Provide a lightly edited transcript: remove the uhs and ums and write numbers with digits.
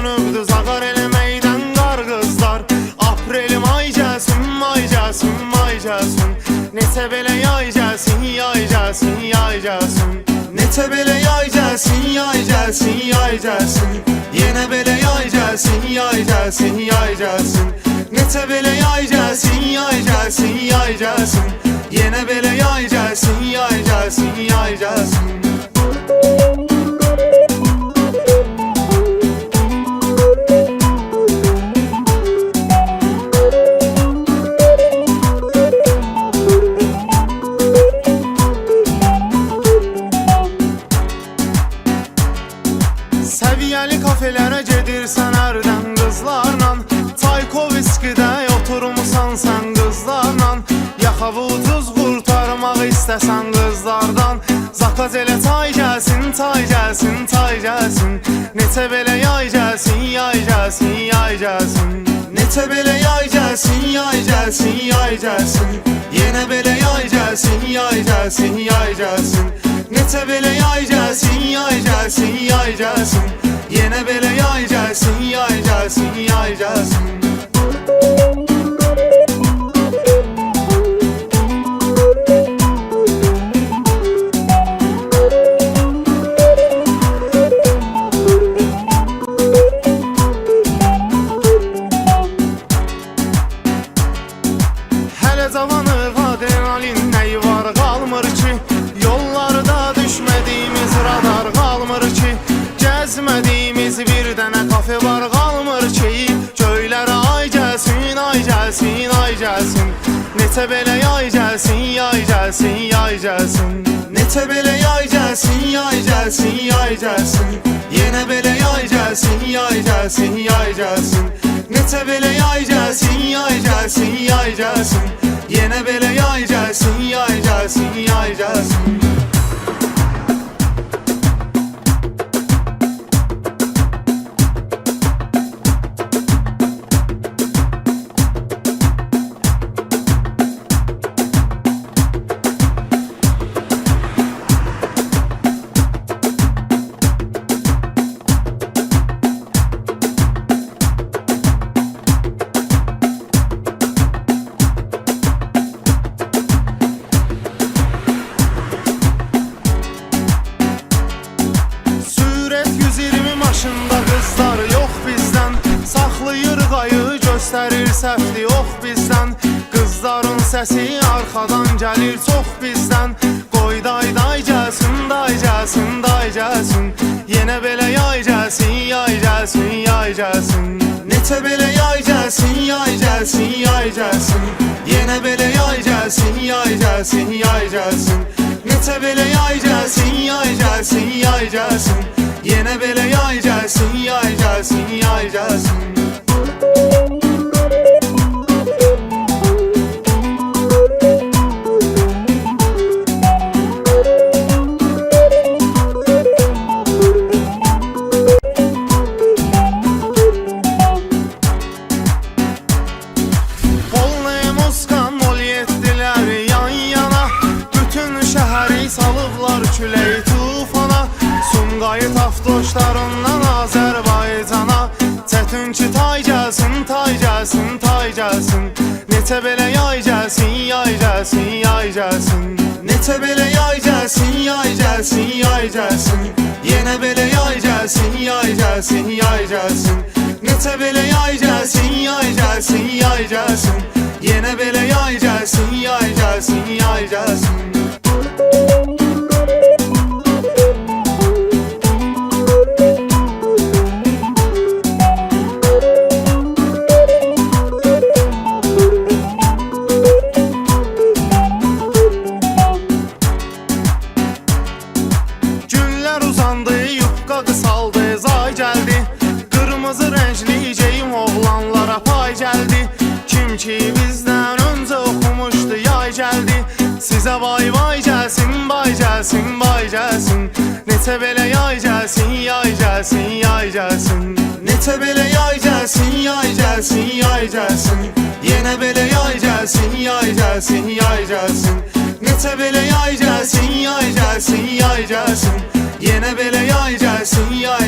dönübdü zağar eləməkdən qar qızlar. Aprelim ay gəlsin, may gəlsin, may gəlsin. Neçə belə yay gəlsin, yay gəlsin, yay gəlsin. Neçə belə yay gəlsin, yay gəlsin, yay gəlsin. Yenə belə yay gəlsin, yay gəlsin, yay gəlsin. Neçə belə yay gəlsin, yay gəlsin, yay gəlsin. Yenə belə yay gəlsin, yay gəlsin, yay gəlsin. Səviyyəli kafelərə gedirsən ərdən qızlarla. Çaykoviskidə oturmusan sən qızlarla. Yaxavı ucuz qurtarmaq istəsən qızlardan. Zakaz elə çay gəlsin, çay gəlsin, çay gəlsin. Neçə belə yay gəlsin, yay gəlsin, yay gəlsin. Neçə belə yay gəlsin, yay gəlsin, yay gəlsin. Yenə belə yay gəlsin, yay gəlsin, yay gəlsin. Neçə belə yay gəlsin, yay gəlsin, yay gəlsin. Yenə belə yay gəlsin, yay gəlsin, yay gəlsin. Hələ cavanıq adrenalin nəyi var qalmır ki. Yollarda düşmədiyimiz radar qalmır ki. Gəzmədiyimiz bir dənə kafe var qalmır ki. Göylərə ay gəlsin, ay gəlsin, ay gəlsin. Neçə belə yay gəlsin, yay gəlsin, yay gəlsin. Neçə belə yay gəlsin, yay gəlsin, yay gəlsin. Yenə belə yay gəlsin, yay gəlsin, yay gəlsin. Neçə belə yay gəlsin, yay gəlsin, yay gəlsin. Yenə belə yay gəlsin, yay gəlsin, yay gəlsin. Maşında qızlar yox bizdən. Saxlayır qayı, göstərir səfli yox bizdən. Qızların səsi arxadan gəlir çox bizdən. Qoy day day gəlsin, day gəlsin, day gəlsin. Yenə belə yay gəlsin, yay gəlsin, yay gəlsin. Neçə belə yay gəlsin, yay gəlsin, yay gəlsin. Yenə belə yay gəlsin, yay gəlsin, yay gəlsin. Neçə belə yay gəlsin, yay gəlsin, yay gəlsin. Yenə belə yay gəlsin, yay gəlsin, yay gəlsin. Polnaya Moskva, Molyetdilər yan yana. Bütün şəhəri salıblar küləyi tufana. Sumqayıt avtoşlarından Azərbaycana. Çətin ki tay gəlsin, tay gəlsin, tay gəlsin. Neçə belə yay gəlsin, yay gəlsin, yay gəlsin. Neçə belə yay gəlsin, yay gəlsin, yay gəlsin. Yenə belə yay gəlsin, yay gəlsin, yay gəlsin. Neçə belə yay gəlsin, yay gəlsin, yay gəlsin. Yenə belə yay gəlsin, yay gəlsin, yay gəlsin. Qısaldı, zay gəldi. Qırmızı rəngli geyim oğlanlara pay gəldi. Kim ki bizdən öncə oxumuşdu yay gəldi. Sizə vay vay gəlsin, bay gəlsin, bay gəlsin. Neçə belə yay gəlsin, yay gəlsin, yay gəlsin. Neçə belə yay gəlsin, yay gəlsin, yay gəlsin. Yenə belə yay gəlsin, yay gəlsin, yay gəlsin. Neçə belə yay gəlsin, yay gəlsin, yay gəlsin. Yenə belə yay gəlsin, yay